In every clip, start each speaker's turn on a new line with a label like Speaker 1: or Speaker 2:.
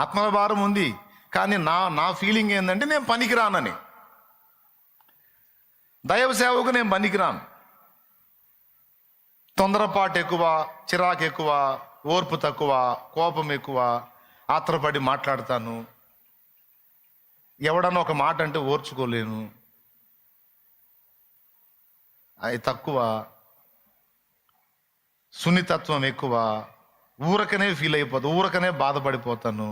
Speaker 1: ఆత్మల భారం ఉంది, కానీ నా ఫీలింగ్ ఏంటంటే నేను పనికిరానని. దైవ సేవకు నేను పనికిరాను. తొందరపాటు ఎక్కువ, చిరాకు ఎక్కువ, ఓర్పు తక్కువ, కోపం ఎక్కువ, ఆత్రపడి మాట్లాడతాను. ఎవడన్నా ఒక మాట అంటే ఓర్చుకోలేను, అది తక్కువ. సున్నితత్వం ఎక్కువ, ఊరకనే ఫీల్ అయిపోతాను, ఊరకనే బాధపడిపోతాను.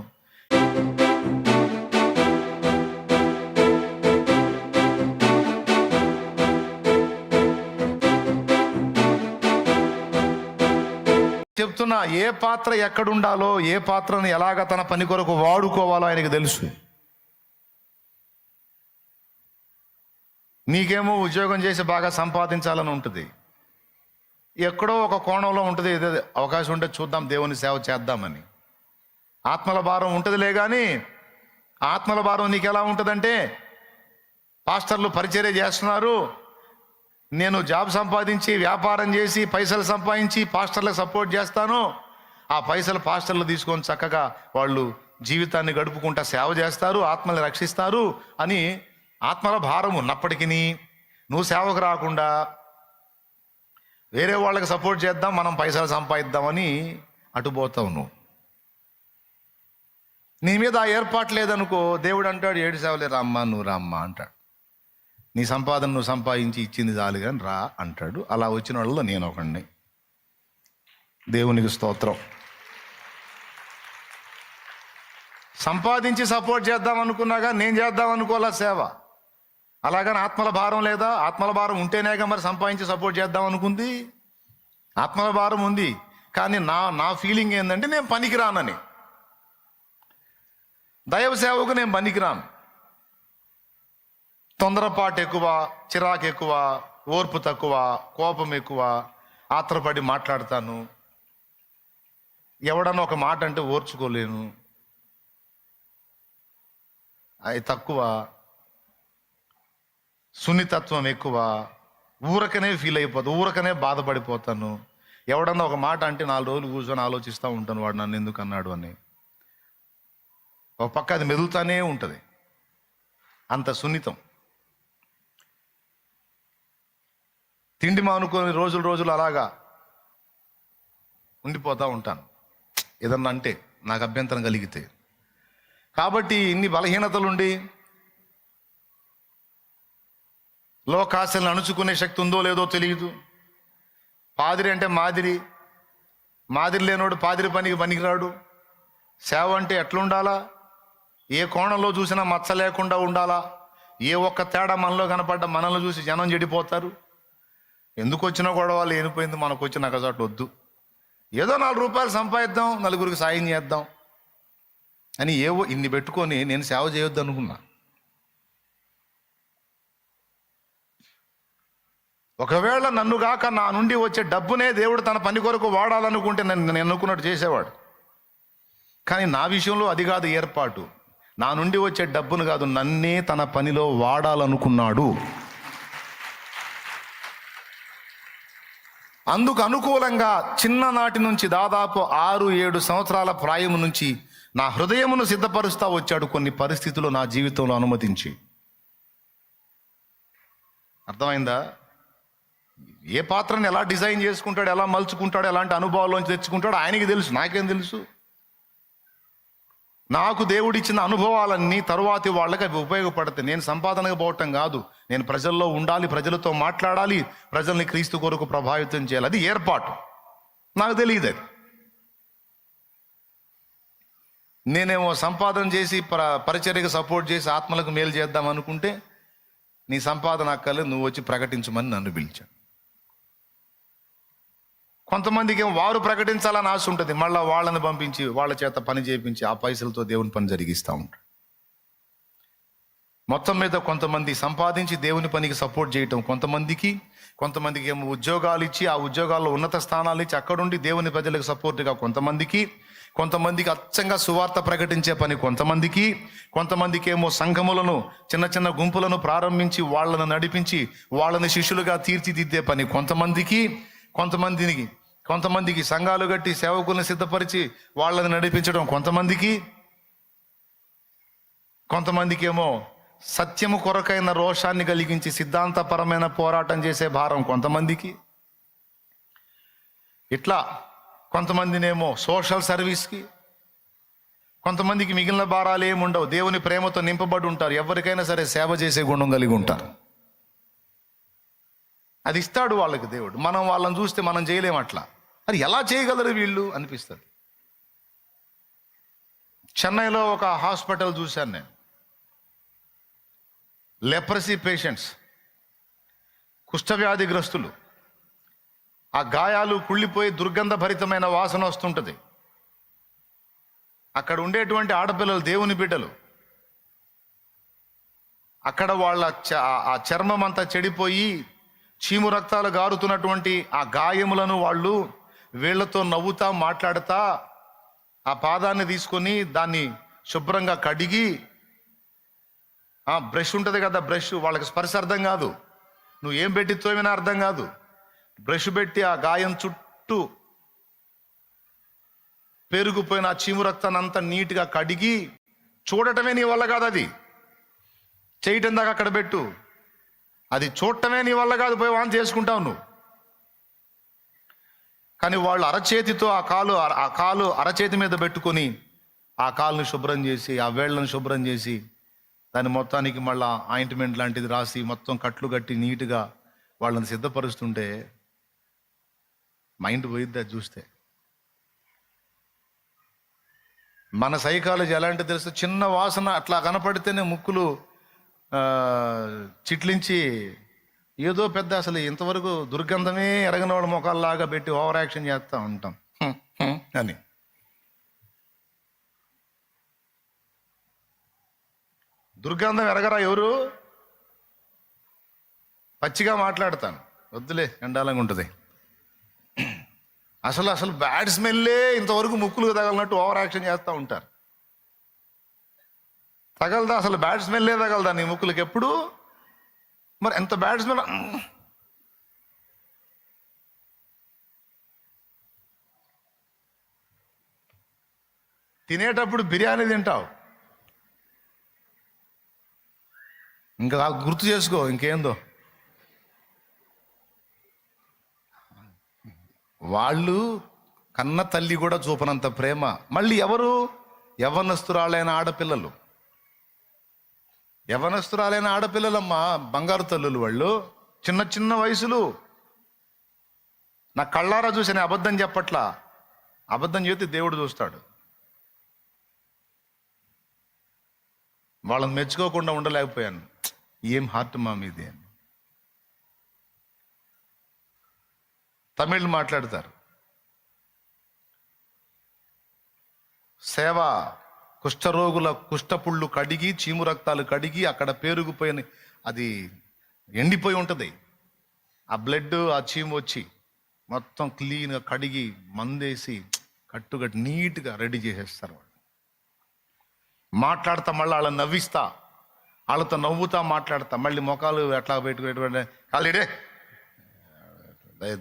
Speaker 1: చెప్తున్నా, ఏ పాత్ర ఎక్కడుండాలో, ఏ పాత్రను ఎలాగ తన పని కొరకు వాడుకోవాలో ఆయనకు తెలుసు. నీకేమో ఉద్యోగం చేసి బాగా సంపాదించాలని ఉంటుంది, ఎక్కడో ఒక కోణంలో ఉంటుంది, ఏదో అవకాశం ఉంటే చూద్దాం, దేవుని సేవ చేద్దామని. ఆత్మల భారం ఉంటుందిలే, కానీ ఆత్మల భారం నీకు ఎలా ఉంటుందంటే, పాస్టర్లు పరిచర్య చేస్తున్నారు, నేను జాబ్ సంపాదించి వ్యాపారం చేసి పైసలు సంపాదించి పాస్టర్లకు సపోర్ట్ చేస్తాను, ఆ పైసలు పాస్టర్లు తీసుకొని చక్కగా వాళ్ళు జీవితాన్ని గడుపుకుంటా సేవ చేస్తారు, ఆత్మల్ని రక్షిస్తారు అని ఆత్మల భారం ఉన్నప్పటికీ నువ్వు సేవకు రాకుండా వేరే వాళ్ళకి సపోర్ట్ చేద్దాం, మనం పైసలు సంపాదిద్దామని అటుపోతావు. నువ్వు నీ మీద ఆ ఏర్పాటు లేదనుకో, దేవుడు అంటాడు, ఏడు సేవలే రామ్మా, నువ్వు రామ్మా అంటాడు. నీ సంపాదన నువ్వు సంపాదించి ఇచ్చింది చాలు కానీ రా అంటాడు. అలా వచ్చిన వాళ్ళలో నేను ఒకడిని. దేవునికి స్తోత్రం. సంపాదించి సపోర్ట్ చేద్దాం అనుకున్నాగా నేను చేద్దాం అనుకోవాలా సేవ. అలాగని ఆత్మల భారం లేదా? ఆత్మల భారం ఉంటేనేగా మరి సంపాదించి సపోర్ట్ చేద్దాం అనుకుంది. ఆత్మల భారం ఉంది, కానీ నా ఫీలింగ్ ఏంటంటే నేను పనికిరానని. దైవ సేవకు నేను పనికిరాను. తొందరపాటు ఎక్కువ, చిరాకు ఎక్కువ, ఓర్పు తక్కువ, కోపం ఎక్కువ, ఆత్రపడి మాట్లాడతాను. ఎవడన్నా ఒక మాట అంటే ఓర్చుకోలేను, అది తక్కువ. సున్నితత్వం ఎక్కువ, ఊరకనే ఫీల్ అయిపోతాను, ఊరకనే బాధపడిపోతాను. ఎవడన్నా ఒక మాట అంటే 4 రోజులు కూర్చొని ఆలోచిస్తూ ఉంటాను, వాడు నన్ను ఎందుకు అన్నాడు అని. ఒక పక్క అది మెదులుతానే ఉంటుంది, అంత సున్నితం. తిండి మానుకొని రోజులు అలాగా ఉండిపోతూ ఉంటాను, ఏదన్నా అంటే నాకు అభ్యంతరం కలిగితే. కాబట్టి ఇన్ని బలహీనతలుండి లోకాశలను అణుచుకునే శక్తి ఉందో లేదో తెలియదు. పాదిరి అంటే మాదిరి లేనోడు పాదిరి పనికి పనికిరాడు. సేవ అంటే ఎట్లుండాలా? ఏ కోణంలో చూసినా మచ్చ లేకుండా ఉండాలా? ఏ ఒక్క తేడా మనలో కనపడ్డ మనల్ని చూసి జనం చెడిపోతారు. ఎందుకు వచ్చినా గొడవ లేనిపోయింది, మనకు వచ్చిన కజాటు వద్దు, ఏదో 4 రూపాయలు సంపాదిద్దాం, నలుగురికి సాయం చేద్దాం అని ఏవో ఇన్ని పెట్టుకొని నేను సేవ చేయొద్దు అనుకున్నా. ఒకవేళ నన్ను గాక నా నుండి వచ్చే డబ్బునే దేవుడు తన పని కొరకు వాడాలనుకుంటే నేను అనుకున్నట్టు చేసేవాడు. కానీ నా విషయంలో అది కాదు ఏర్పాటు. నా నుండి వచ్చే డబ్బును కాదు, నన్నే తన పనిలో వాడాలనుకున్నాడు. అందుకు అనుకూలంగా చిన్ననాటి నుంచి దాదాపు 6-7 సంవత్సరాల ప్రాయం నుంచి నా హృదయమును సిద్ధపరుస్తూ వచ్చాడు, కొన్ని పరిస్థితులు నా జీవితంలో అనుమతించి. అర్థమైందా? ఏ పాత్రను ఎలా డిజైన్ చేసుకుంటాడు, ఎలా మలుచుకుంటాడు, ఎలాంటి అనుభవాల్లోంచి తెచ్చుకుంటాడు ఆయనకి తెలుసు, నాకేం తెలుసు. నాకు దేవుడిచ్చిన అనుభవాలన్నీ తరువాతి వాళ్ళకి అవి ఉపయోగపడతాయి. నేను సంపాదనకు పోవటం కాదు, నేను ప్రజల్లో ఉండాలి, ప్రజలతో మాట్లాడాలి, ప్రజల్ని క్రీస్తు కొరకు ప్రభావితం చేయాలి. అది ఏర్పాటు, నాకు తెలియదు. అది నేనేమో సంపాదన చేసి పరిచర్యకు సపోర్ట్ చేసి ఆత్మలకు మేలు చేద్దాం అనుకుంటే, నీ సంపాదన అక్కర్లేదు, నువ్వు వచ్చి ప్రకటించమని నన్ను పిలిచాడు. కొంతమందికి ఏమో వారు ప్రకటించాలని ఆశ ఉంటుంది, మళ్ళీ వాళ్ళని పంపించి వాళ్ళ చేత పని చేయించి ఆ పైసలతో దేవుని పని జరిగిస్తూ ఉంటాడు. మొత్తం మీద కొంతమంది సంపాదించి దేవుని పనికి సపోర్ట్ చేయటం, కొంతమందికి ఏమో ఉద్యోగాలు ఇచ్చి ఆ ఉద్యోగాల్లో ఉన్నత స్థానాలు ఇచ్చి అక్కడుండి దేవుని ప్రజలకు సపోర్ట్గా కొంతమందికి అచ్చంగా సువార్త ప్రకటించే పని కొంతమందికి ఏమో సంఘములను చిన్న గుంపులను ప్రారంభించి వాళ్ళను నడిపించి వాళ్ళని శిష్యులుగా తీర్చిదిద్దే పని కొంతమందికి సంఘాలు కట్టి సేవకులను సిద్ధపరిచి వాళ్ళని నడిపించడం కొంతమందికి ఏమో సత్యము కొరకైన రోషాన్ని కలిగించి సిద్ధాంతపరమైన పోరాటం చేసే భారం కొంతమందికి. ఇట్లా కొంతమందినేమో సోషల్ సర్వీస్కి, కొంతమందికి మిగిలిన భారాలు ఏముండవు, దేవుని ప్రేమతో నింపబడి ఉంటారు, ఎవరికైనా సరే సేవ చేసే గుణం కలిగి ఉంటారు. అది ఇస్తాడు వాళ్ళకి దేవుడు. మనం వాళ్ళని చూస్తే మనం చేయలేం. అట్లా అది ఎలా చేయగలరు వీళ్ళు అనిపిస్తుంది. చెన్నైలో ఒక హాస్పిటల్ చూశాను నేను. లెప్రసీ పేషెంట్స్, కుష్ఠవ్యాధిగ్రస్తులు, ఆ గాయాలు కుళ్ళిపోయి దుర్గంధభరితమైన వాసన వస్తుంటుంది. అక్కడ ఉండేటువంటి ఆడపిల్లలు దేవుని బిడ్డలు. అక్కడ వాళ్ళ ఆ చర్మం అంతా చెడిపోయి చీము రక్తాలు గారుతున్నటువంటి ఆ గాయములను వాళ్ళు వీళ్లతో నవ్వుతా మాట్లాడుతా ఆ పాదాన్ని తీసుకొని దాన్ని శుభ్రంగా కడిగి, బ్రష్ ఉంటుంది కదా, బ్రష్ వాళ్ళకి స్పర్శ అర్థం కాదు, నువ్వు ఏం పెట్టి తోమినా అర్థం కాదు, బ్రష్ పెట్టి ఆ గాయం చుట్టూ పెరుగుపోయిన ఆ చీము రక్తాన్ని అంతా నీట్గా కడిగి, చూడటమే నీ వల్ల కాదు, అది చేయటం దాకా అక్కడ పెట్టు, అది చూడటమే నీ వల్ల కాదు, పోయి వాన్ చేసుకుంటావు నువ్వు. కానీ వాళ్ళు అరచేతితో ఆ కాలు అరచేతి మీద పెట్టుకొని ఆ కాలుని శుభ్రం చేసి, ఆ వేళ్లను శుభ్రం చేసి, దాని మొత్తానికి మళ్ళా ఆయింట్మెంట్ లాంటిది రాసి మొత్తం కట్లు కట్టి నీట్గా వాళ్ళని సిద్ధపరుస్తుంటే మైండ్ పోయిద్ది అది చూస్తే. మన సైకాలజీ ఎలాంటి తెలుసు, చిన్న వాసన అట్లా కనపడితేనే ముక్కులు చిట్లించి ఏదో పెద్ద అసలు ఇంతవరకు దుర్గంధమే ఎరగని వాళ్ళ ముఖాల్లాగా పెట్టి ఓవర్ యాక్షన్ చేస్తూ ఉంటాం అని. దుర్గంధం ఎరగరా ఎవరు? పచ్చిగా మాట్లాడతాను, వద్దులే ఎండాలంగా ఉంటుంది. అసలు బ్యాడ్ స్మెల్లే ఇంతవరకు ముక్కులు తగలనట్టు ఓవర్ యాక్షన్ చేస్తూ ఉంటారు. తగలదా? అసలు బ్యాడ్ స్మెల్లే తగలదా నీ ముక్కులకి ఎప్పుడు? మరి ఎంత బ్యాడ్ స్మెల్. తినేటప్పుడు బిర్యానీ తింటావు, ఇంకా గుర్తు చేసుకో ఇంకేందో. వాళ్ళు కన్న తల్లి కూడా చూపనంత ప్రేమ. మళ్ళీ ఎవరు? యవ్వనస్తురాలైన ఆడపిల్లలు. యవ్వనస్తురాలైన ఆడపిల్లలమ్మా, బంగారు తల్లులు వాళ్ళు, చిన్న వయసులు. నా కళ్ళారా చూసి అబద్ధం చెప్పట్లా, అబద్ధం చేస్తే దేవుడు చూస్తాడు. వాళ్ళని మెచ్చుకోకుండా ఉండలేకపోయాను. ఏం హార్ట్ మా మీది అని. తమిళ్ మాట్లాడతారు. సేవ కుష్ఠరోగుల కుష్ఠపుళ్ళు కడిగి, చీము రక్తాలు కడిగి, అక్కడ పేరుకుపోయిన అది ఎండిపోయి ఉంటుంది, ఆ బ్లడ్ ఆ చీము వచ్చి మొత్తం క్లీన్గా కడిగి మందేసి కట్టుకట్టి నీట్గా రెడీ చేసేస్తారు. వాళ్ళు మాట్లాడతా, మళ్ళీ వాళ్ళని నవ్విస్తా, వాళ్ళతో నవ్వుతా మాట్లాడతా, మళ్ళీ మొఖాలు ఎట్లా పెట్టుకునే కాళ్ళే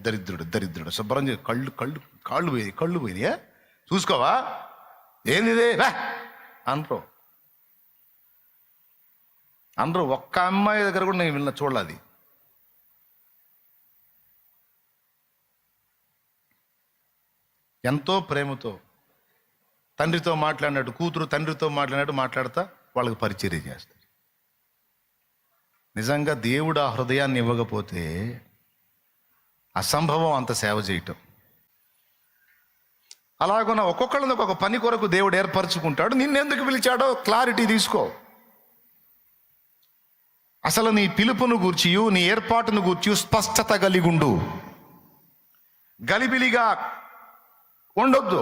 Speaker 1: దరిద్రుడు శుభ్రం చేసి కళ్ళు పోయినాయా చూసుకోవా, ఏంది అనరు. ఒక్క అమ్మాయి దగ్గర కూడా నేను చూడాలి. ఎంతో ప్రేమతో తండ్రితో మాట్లాడినట్టు, కూతురు తండ్రితో మాట్లాడినట్టు మాట్లాడతా వాళ్ళకి పరిచర్య చేస్తారు. నిజంగా దేవుడు ఆ హృదయాన్ని ఇవ్వకపోతే అసంభవం అంత సేవ చేయటం. అలాగున్న ఒక్కొక్కళ్ళని ఒక్కొక్క పని కొరకు దేవుడు ఏర్పరచుకుంటాడు. నిన్నెందుకు పిలిచాడో క్లారిటీ తీసుకో. అసలు నీ పిలుపును గూర్చియు నీ ఏర్పాటును గూర్చి స్పష్టత కలిగుండు. గలిబిలిగా ఉండొద్దు.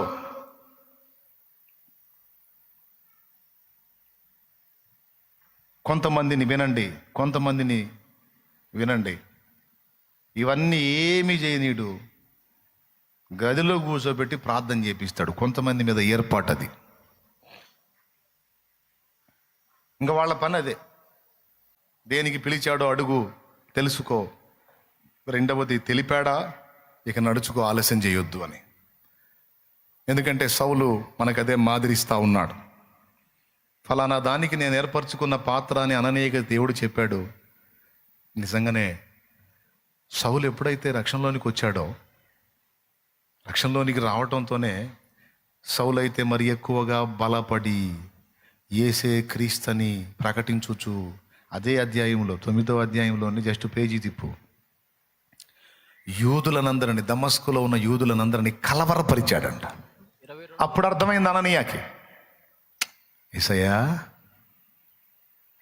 Speaker 1: కొంతమందిని వినండి. ఇవన్నీ ఏమీ చేయనీడు, గదిలో కూర్చోబెట్టి ప్రార్థన చేపిస్తాడు. కొంతమంది మీద ఏర్పాటు అది. ఇంకా వాళ్ళ పని అదే. దేనికి పిలిచాడో అడుగు, తెలుసుకో. రెండవది, తెలిపాడా ఇక నడుచుకో, ఆలస్యం చేయొద్దు అని. ఎందుకంటే సౌలు మనకు అదే మాదిరిస్తా ఉన్నాడు. ఫలానా దానికి నేను ఏర్పరచుకున్న పాత్ర అని అననీయగా దేవుడు చెప్పాడు. నిజంగానే సౌలు ఎప్పుడైతే రక్షణలోనికి వచ్చాడో, రక్షణలోనికి రావటంతోనే సౌలు అయితే మరి ఎక్కువగా బలపడి యేసే క్రీస్తుని ప్రకటించుచు అదే అధ్యాయంలో 9వ అధ్యాయంలోని జస్ట్ పేజీ తిప్పు, యూదులనందరిని, దమస్కులో ఉన్న యూదులనందరినీ కలవరపరిచాడంట. అప్పుడు అర్థమైంది అననీయాకి, యేసయ్యా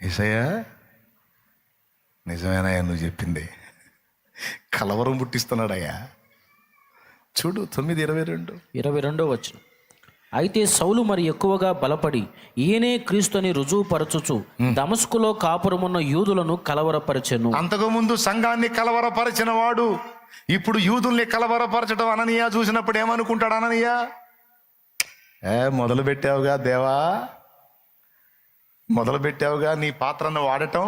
Speaker 1: యేసయ్యా నిజమేనయ్యా నువ్వు చెప్పింది, కలవరం పుట్టిస్తున్నాడయ్యా. చూడు 9:22
Speaker 2: వచనం. అయితే సౌలు మరి ఎక్కువగా బలపడి ఈయనే క్రీస్తు అని రుజువుపరచుచు దమస్కులో కాపురమున్న యూదులను కలవరపరచెను.
Speaker 1: అంతకుముందు సంఘాన్ని కలవరపరిచిన వాడు ఇప్పుడు యూదుల్ని కలవరపరచడం అననీయ చూసినప్పుడు ఏమనుకుంటాడు? అననీయ, మొదలు పెట్టావుగా దేవా, మొదలు పెట్టావుగా నీ పాత్రను వాడటం,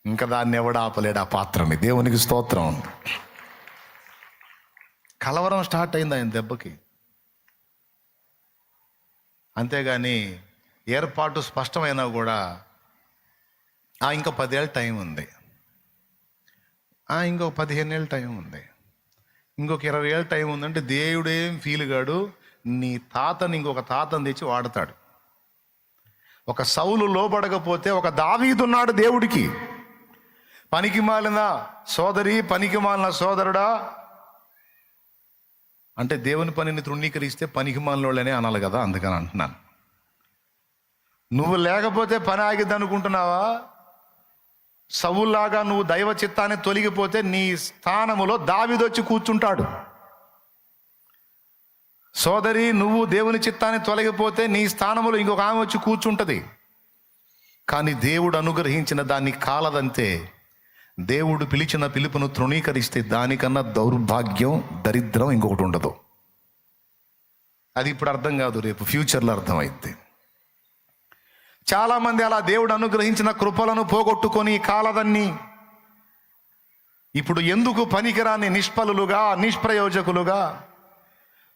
Speaker 1: ఇంకా దాన్ని ఎవడు ఆపలేడు ఆ పాత్రని. దేవునికి స్తోత్రం. కలవరం స్టార్ట్ అయింది ఆయన దెబ్బకి. అంతేగాని ఏర్పాటు స్పష్టమైనా కూడా ఇంకా 10 ఏళ్ళ టైం ఉంది, ఇంకొక 15 ఏళ్ళ టైం ఉంది, ఇంకొక 20 ఏళ్ళ టైం ఉందంటే దేవుడేం ఫీల్ కాడు, నీ తాతని ఇంకొక తాతని తెచ్చి వాడతాడు. ఒక సౌలు లోబడకపోతే ఒక దావీదున్నాడు దేవుడికి. పనికి మాలిన సోదరి, పనికి మాలిన సోదరుడా అంటే దేవుని పనిని తృణీకరిస్తే పనికి మాలినోళ్ళనే అనాలి కదా, అందుకని అంటున్నాను. నువ్వు లేకపోతే పని ఆగిద్ది అనుకుంటున్నావా? సౌలులాగా నువ్వు దైవ చిత్తాన్ని తొలగిపోతే నీ స్థానములో దావీదొచ్చి కూర్చుంటాడు. సోదరి, నువ్వు దేవుని చిత్తాన్ని తొలగిపోతే నీ స్థానములో ఇంకొక ఆమె వచ్చి కూర్చుంటుంది. కానీ దేవుడు అనుగ్రహించిన దాన్ని కాలదంతే. దేవుడు పిలిచిన పిలుపును తృణీకరిస్తే దానికన్నా దౌర్భాగ్యం, దరిద్రం ఇంకొకటి ఉండదు. అది ఇప్పుడు అర్థం కాదు, రేపు ఫ్యూచర్లో అర్థమైంది. చాలామంది అలా దేవుడు అనుగ్రహించిన కృపలను పోగొట్టుకొని కాలదన్ని ఇప్పుడు ఎందుకు పనికిరాని నిష్ఫలులుగా, నిష్ప్రయోజకులుగా,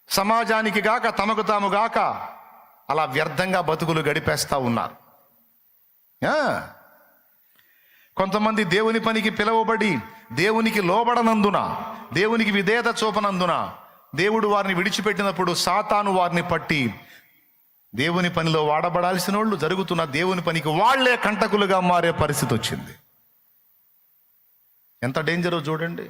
Speaker 1: సమాజానికి గాక తమకు తాము గాక అలా వ్యర్థంగా బతుకులు గడిపేస్తూ ఉన్నారు. కొంతమంది దేవుని పనికి పిలువబడి దేవునికి లోబడనందున, దేవునికి విధేయత చూపనందున దేవుడు వారిని విడిచిపెట్టినప్పుడు సాతాను వారిని పట్టి దేవుని పనిలో వాడబడాల్సిన వాళ్ళు జరుగుతున్న దేవుని పనికి వాళ్లే కంటకులుగా మారే పరిస్థితి వచ్చింది. ఎంత డేంజరో చూడండి.